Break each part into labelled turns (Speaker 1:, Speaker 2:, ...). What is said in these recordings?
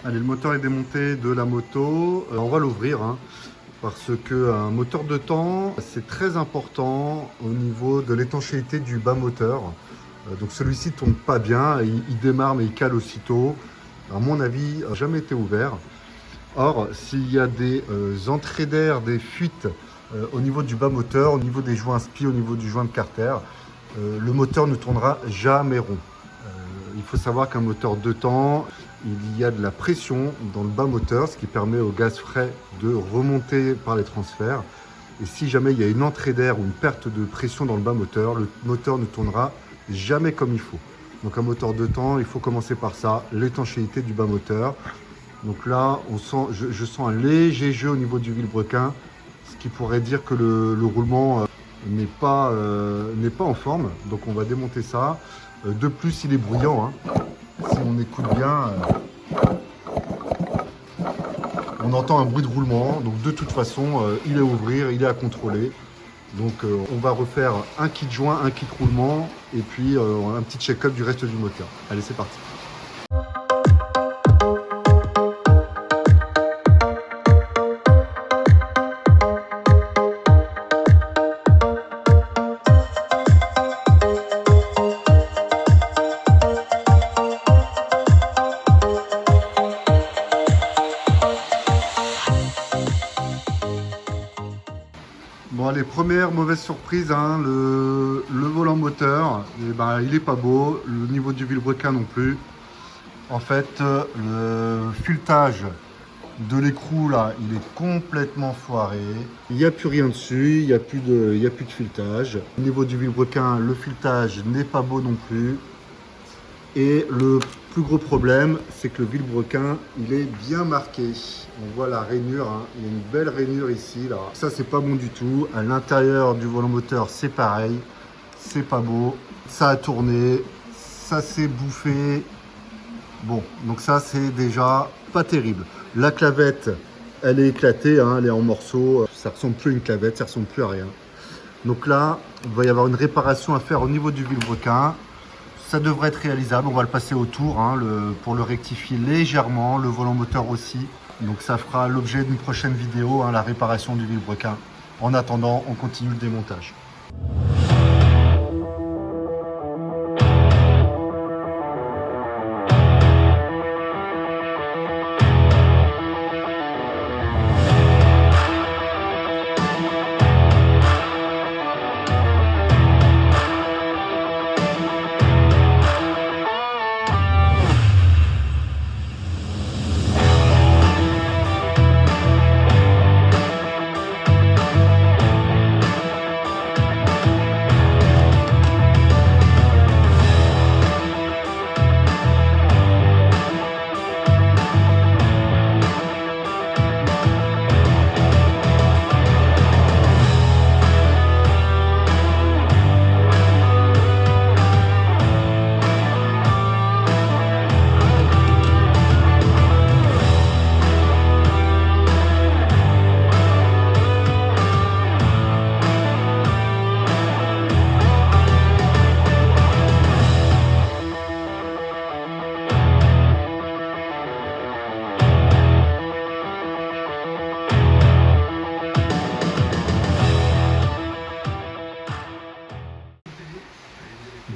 Speaker 1: Allez, le moteur est démonté de la moto. On va l'ouvrir parce qu'un moteur de temps, c'est très important au niveau de l'étanchéité du bas moteur. Donc celui-ci ne tourne pas bien, il démarre mais il cale aussitôt. À mon avis, jamais été ouvert. Or, s'il y a des entrées d'air, des fuites au niveau du bas moteur, au niveau des joints SPI, au niveau du joint de carter, le moteur ne tournera jamais rond. Il faut savoir qu'un moteur 2 temps, il y a de la pression dans le bas moteur, ce qui permet au gaz frais de remonter par les transferts. Et si jamais il y a une entrée d'air ou une perte de pression dans le bas moteur, le moteur ne tournera jamais comme il faut. Donc un moteur 2 temps, il faut commencer par ça, l'étanchéité du bas moteur. Donc là, je sens un léger jeu au niveau du vilebrequin, ce qui pourrait dire que le roulement n'est pas en forme. Donc on va démonter ça. De plus, il est bruyant. Si on écoute bien, on entend un bruit de roulement. Donc de toute façon, il est à ouvrir, il est à contrôler. Donc on va refaire un kit joint, un kit roulement et puis un petit check-up du reste du moteur. Allez, c'est parti. Bon allez, première mauvaise surprise, le volant moteur, il est pas beau, le niveau du vilebrequin non plus. En fait, le filetage de l'écrou là, il est complètement foiré. Il n'y a plus rien dessus, il n'y a plus de filetage. Au niveau du vilebrequin, le filetage n'est pas beau non plus. Et le plus gros problème, c'est que le vilebrequin, il est bien marqué. On voit la rainure, il y a une belle rainure ici, là. Ça, c'est pas bon du tout. À l'intérieur du volant moteur, c'est pareil. C'est pas beau. Ça a tourné, ça s'est bouffé. Bon, donc ça, c'est déjà pas terrible. La clavette, elle est éclatée, elle est en morceaux. Ça ressemble plus à une clavette, ça ressemble plus à rien. Donc là, il va y avoir une réparation à faire au niveau du vilebrequin. Ça devrait être réalisable, on va le passer au tour pour le rectifier légèrement, le volant moteur aussi. Donc ça fera l'objet d'une prochaine vidéo, la réparation du vilebrequin. En attendant, on continue le démontage.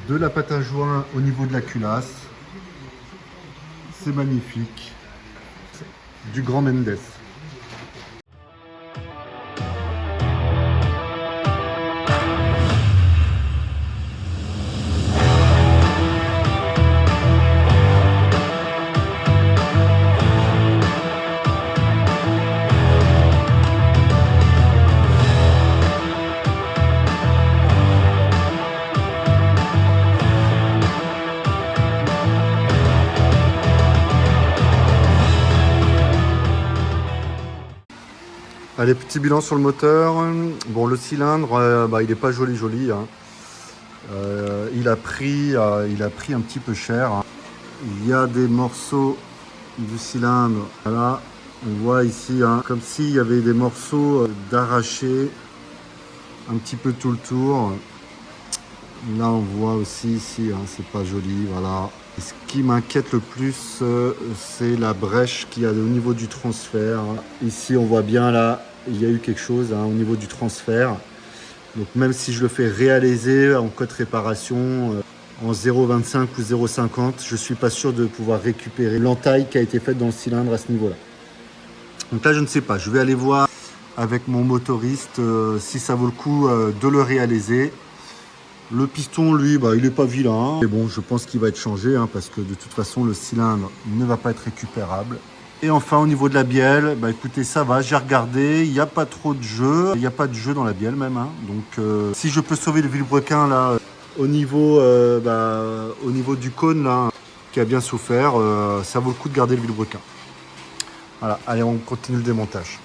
Speaker 1: De la pâte à joint au niveau de la culasse. C'est magnifique. Du grand Mendes. Allez, petit bilan sur le moteur. Bon, le cylindre, il n'est pas joli. Il a pris un petit peu cher. Il y a des morceaux du cylindre. Voilà, on voit ici, comme s'il y avait des morceaux d'arraché un petit peu tout le tour. Là, on voit aussi ici, c'est pas joli. Voilà, Et ce qui m'inquiète le plus, c'est la brèche qu'il y a au niveau du transfert. Ici, on voit bien là, il y a eu quelque chose au niveau du transfert. Donc même si je le fais réaliser en code réparation en 0,25 ou 0,50, je ne suis pas sûr de pouvoir récupérer l'entaille qui a été faite dans le cylindre à ce niveau-là. Donc là, je ne sais pas. Je vais aller voir avec mon motoriste si ça vaut le coup de le réaliser. Le piston, lui, il n'est pas vilain. Mais bon, je pense qu'il va être changé parce que de toute façon, le cylindre ne va pas être récupérable. Et enfin, au niveau de la bielle, écoutez, ça va, j'ai regardé, il n'y a pas trop de jeu. Il n'y a pas de jeu dans la bielle même. Donc, si je peux sauver le vilebrequin, là, au niveau du cône, là, qui a bien souffert, ça vaut le coup de garder le vilebrequin. Voilà, allez, on continue le démontage.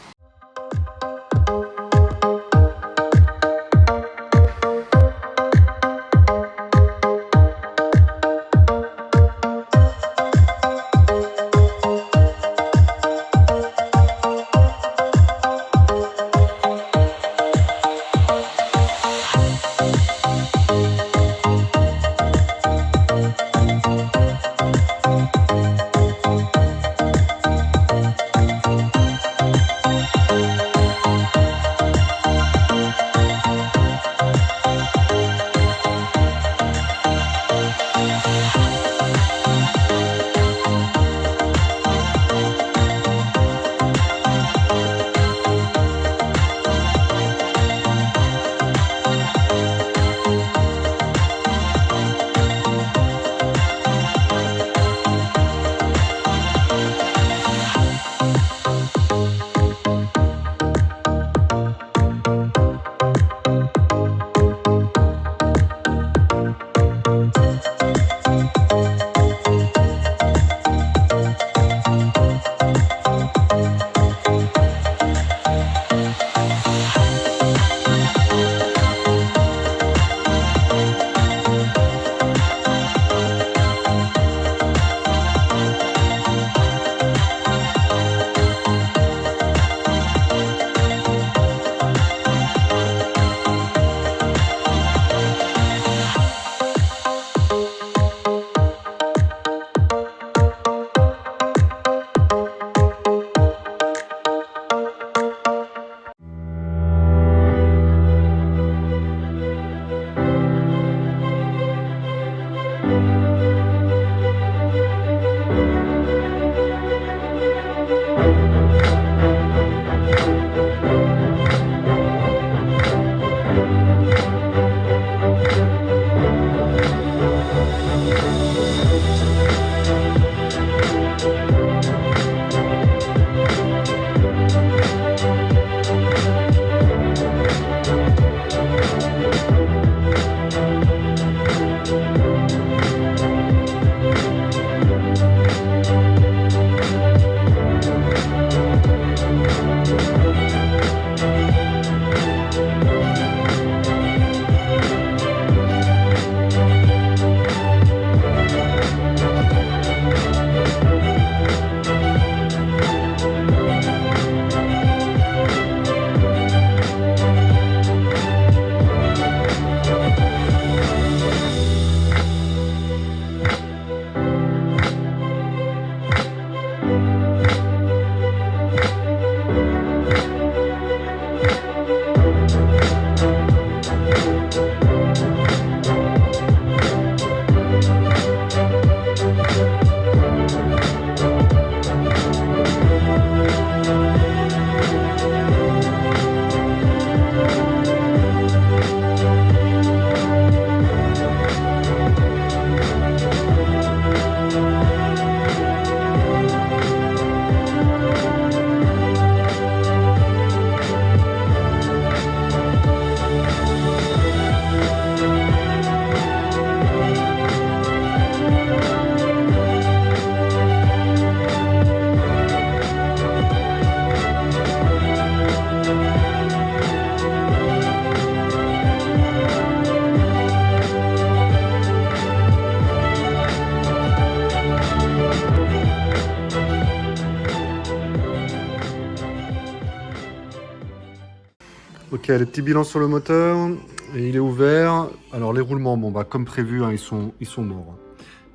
Speaker 1: Ok, le petit bilan sur le moteur, et il est ouvert. Alors les roulements, comme prévu, ils sont morts.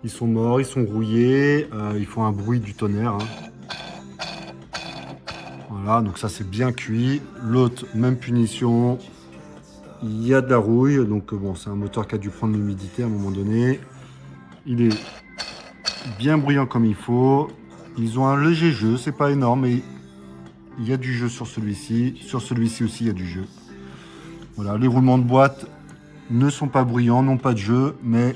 Speaker 1: Ils sont morts, ils sont rouillés, ils font un bruit du tonnerre. Hein. Voilà, donc ça c'est bien cuit. L'autre, même punition. Il y a de la rouille, donc bon, c'est un moteur qui a dû prendre l'humidité à un moment donné. Il est bien bruyant comme il faut. Ils ont un léger jeu, c'est pas énorme, mais il y a du jeu sur celui-ci. Sur celui-ci aussi, il y a du jeu. Voilà, les roulements de boîte ne sont pas bruyants, n'ont pas de jeu, mais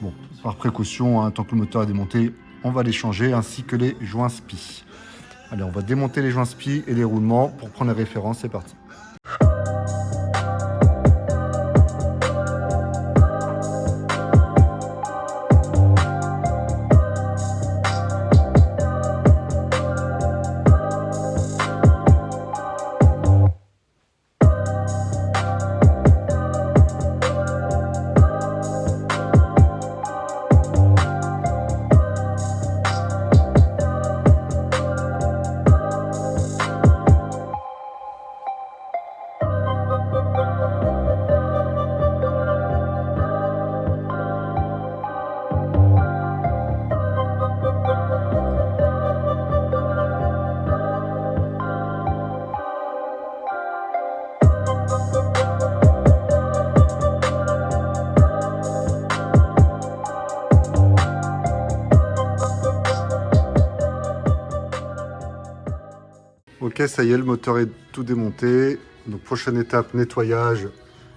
Speaker 1: bon, par précaution, hein, tant que le moteur est démonté, on va les changer, ainsi que les joints spi. Allez, on va démonter les joints spi et les roulements pour prendre les références, c'est parti. Ok, ça y est, le moteur est tout démonté. Donc prochaine étape, nettoyage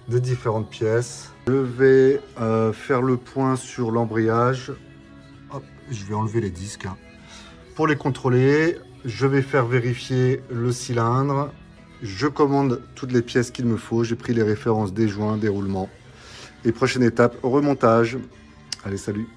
Speaker 1: des différentes pièces. Je vais faire le point sur l'embrayage. Hop, je vais enlever les disques. Hein. Pour les contrôler, je vais faire vérifier le cylindre. Je commande toutes les pièces qu'il me faut. J'ai pris les références des joints, des roulements. Et prochaine étape, remontage. Allez, salut!